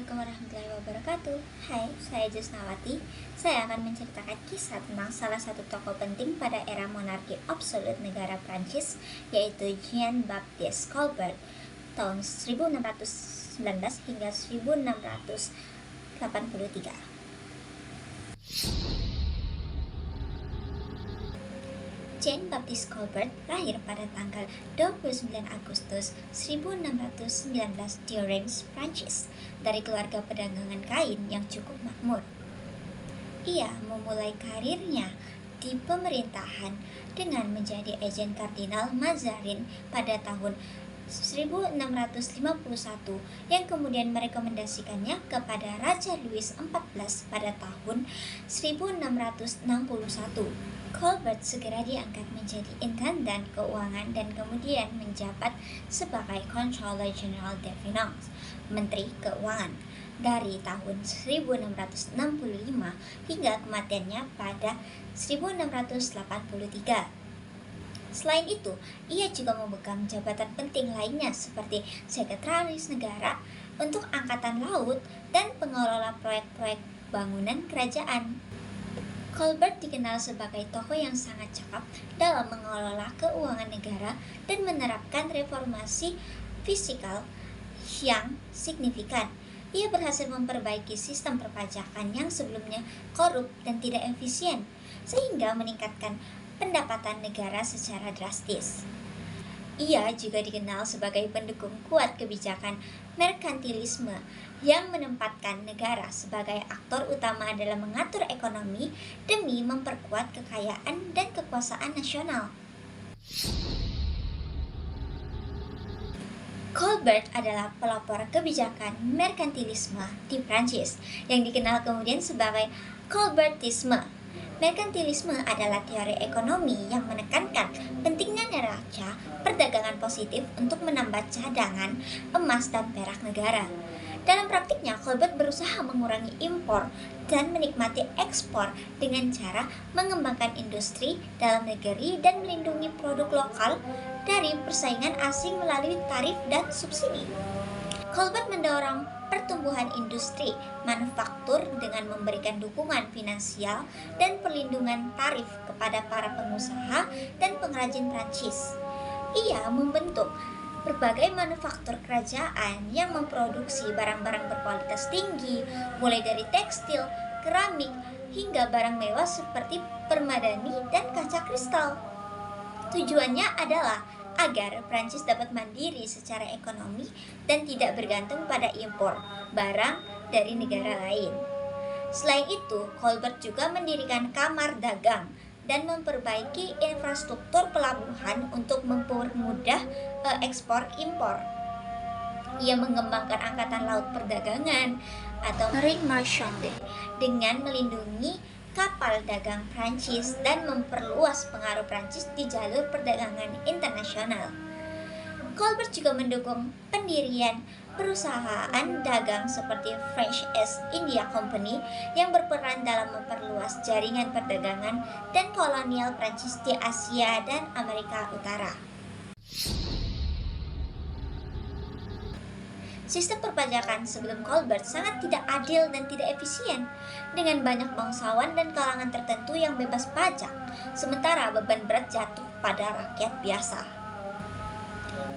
Assalamualaikum warahmatullahi wabarakatuh. Hai, saya Jusnawati. Saya akan menceritakan kisah tentang salah satu tokoh penting pada era monarki absolut negara Prancis, yaitu Jean-Baptiste Colbert tahun 1619 hingga 1683. Jean-Baptiste Colbert lahir pada tanggal 29 Agustus 1619 di Reims, Prancis, dari keluarga perdagangan kain yang cukup makmur. Ia memulai karirnya di pemerintahan dengan menjadi agen Kardinal Mazarin pada tahun 1651 yang kemudian merekomendasikannya kepada Raja Louis XIV pada tahun 1661. Colbert segera diangkat menjadi Intendant Keuangan dan kemudian menjabat sebagai Controller General des Finances, Menteri Keuangan, dari tahun 1665 hingga kematiannya pada 1683. Selain itu, ia juga memegang jabatan penting lainnya seperti Sekretaris Negara untuk Angkatan Laut dan pengelola proyek-proyek bangunan kerajaan. Colbert dikenal sebagai tokoh yang sangat cakap dalam mengelola keuangan negara dan menerapkan reformasi fiskal yang signifikan. Ia berhasil memperbaiki sistem perpajakan yang sebelumnya korup dan tidak efisien, sehingga meningkatkan pendapatan negara secara drastis. Ia juga dikenal sebagai pendukung kuat kebijakan merkantilisme yang menempatkan negara sebagai aktor utama dalam mengatur ekonomi demi memperkuat kekayaan dan kekuasaan nasional. Colbert adalah pelopor kebijakan merkantilisme di Prancis yang dikenal kemudian sebagai Colbertisme. Merkantilisme adalah teori ekonomi yang menekankan pentingnya neraca perdagangan positif untuk menambah cadangan emas dan perak negara. Dalam praktiknya, Colbert berusaha mengurangi impor dan menikmati ekspor dengan cara mengembangkan industri dalam negeri dan melindungi produk lokal dari persaingan asing melalui tarif dan subsidi. Colbert mendorong pertumbuhan industri manufaktur dengan memberikan dukungan finansial dan perlindungan tarif kepada para pengusaha dan pengrajin Prancis. Ia membentuk berbagai manufaktur kerajaan yang memproduksi barang-barang berkualitas tinggi, mulai dari tekstil, keramik, hingga barang mewah seperti permadani dan kaca kristal. Tujuannya adalah agar Prancis dapat mandiri secara ekonomi dan tidak bergantung pada impor barang dari negara lain. Selain itu, Colbert juga mendirikan kamar dagang dan memperbaiki infrastruktur pelabuhan untuk mempermudah ekspor impor. Ia mengembangkan angkatan laut perdagangan atau Marine Marchande dengan melindungi kapal dagang Prancis dan memperluas pengaruh Prancis di jalur perdagangan internasional. Colbert juga mendukung pendirian perusahaan dagang seperti French East India Company yang berperan dalam memperluas jaringan perdagangan dan kolonial Prancis di Asia dan Amerika Utara. Sistem perpajakan sebelum Colbert sangat tidak adil dan tidak efisien, dengan banyak bangsawan dan kalangan tertentu yang bebas pajak, sementara beban berat jatuh pada rakyat biasa.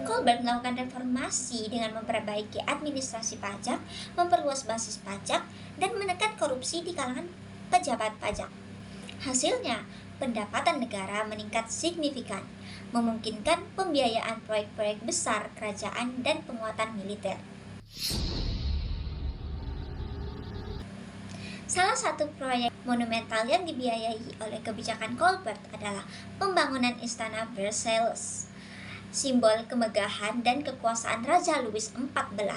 Colbert melakukan reformasi dengan memperbaiki administrasi pajak, memperluas basis pajak, dan menekan korupsi di kalangan pejabat pajak. Hasilnya, pendapatan negara meningkat signifikan, memungkinkan pembiayaan proyek-proyek besar kerajaan dan penguatan militer. Salah satu proyek monumental yang dibiayai oleh kebijakan Colbert adalah pembangunan Istana Versailles, simbol kemegahan dan kekuasaan Raja Louis XIV.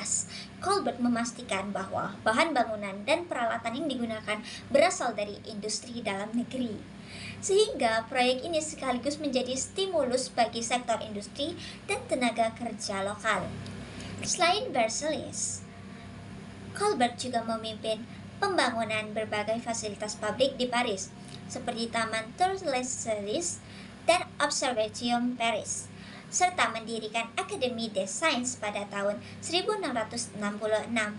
Colbert memastikan bahwa bahan bangunan dan peralatan yang digunakan berasal dari industri dalam negeri, sehingga proyek ini sekaligus menjadi stimulus bagi sektor industri dan tenaga kerja lokal. Selain Versailles, Colbert juga memimpin pembangunan berbagai fasilitas publik di Paris, seperti Taman Tour-les-Celis dan Observatorium Paris. serta mendirikan Akademi des Sciences pada tahun 1666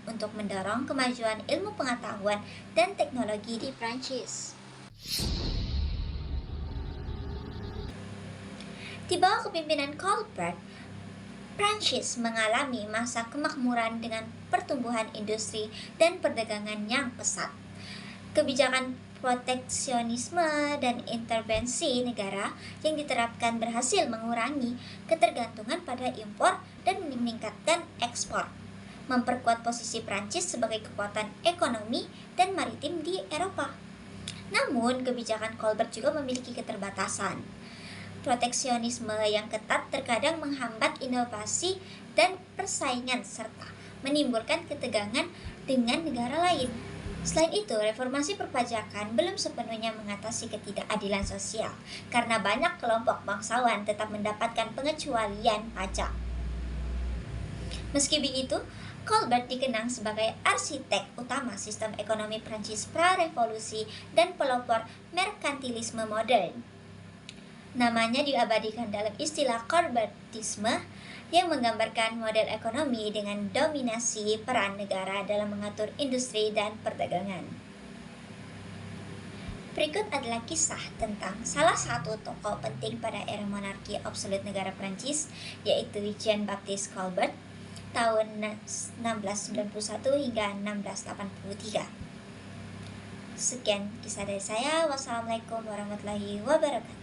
untuk mendorong kemajuan ilmu pengetahuan dan teknologi di Prancis. Di bawah kepemimpinan Colbert, Prancis mengalami masa kemakmuran dengan pertumbuhan industri dan perdagangan yang pesat. Kebijakan proteksionisme dan intervensi negara yang diterapkan berhasil mengurangi ketergantungan pada impor dan meningkatkan ekspor, memperkuat posisi Prancis sebagai kekuatan ekonomi dan maritim di Eropa. Namun, kebijakan Colbert juga memiliki keterbatasan. Proteksionisme yang ketat terkadang menghambat inovasi dan persaingan serta menimbulkan ketegangan dengan negara lain. Selain itu, reformasi perpajakan belum sepenuhnya mengatasi ketidakadilan sosial karena banyak kelompok bangsawan tetap mendapatkan pengecualian pajak. Meski begitu, Colbert dikenang sebagai arsitek utama sistem ekonomi Prancis pra-revolusi dan pelopor merkantilisme modern. Namanya diabadikan dalam istilah Colbertisme yang menggambarkan model ekonomi dengan dominasi peran negara dalam mengatur industri dan perdagangan. Berikut adalah kisah tentang salah satu tokoh penting pada era monarki absolut negara Prancis, yaitu Jean-Baptiste Colbert tahun 1691 hingga 1683. Sekian kisah dari saya. Wassalamualaikum warahmatullahi wabarakatuh.